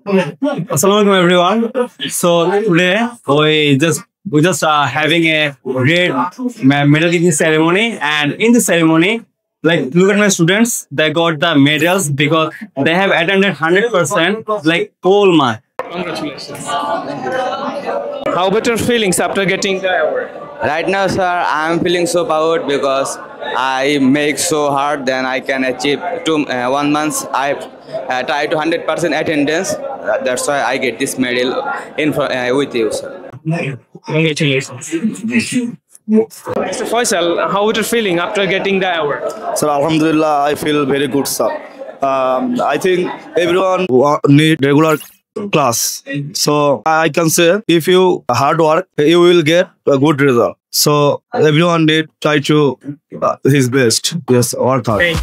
Assalamualaikum everyone. So today we just having a great medal giving ceremony, and in the ceremony, like look at my students, they got the medals because they have attended 100% like whole mark. Congratulations. How about your feelings after getting the award? Right now, sir, I'm feeling so proud because I make so hard. Then I can achieve 1 month. I try to 100% attendance. That's why I get this medal with you, sir. Congratulations. Mr. Faisal, how about your feeling after getting the award? Sir, Alhamdulillah, I feel very good, sir. I think everyone need regular class. So I can say if you hard work, you will get a good result. So everyone need try to his best. Yes, work hard. Okay.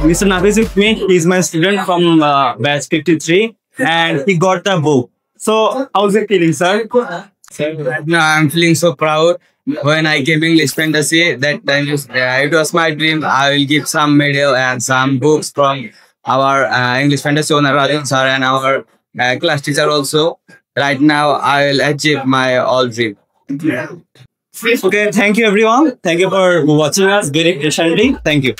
Mr. Nafis with me. He's my student from batch 53, and he got the book. So how's it feeling, sir? Right now, I'm feeling so proud. When I came English fantasy, that time it was my dream. I will give some medal and some books from our English fantasy owner Rajan sir and our class teacher also. Right now, I will achieve my all dream. Okay, thank you everyone. Thank you for watching us very patiently. Thank you.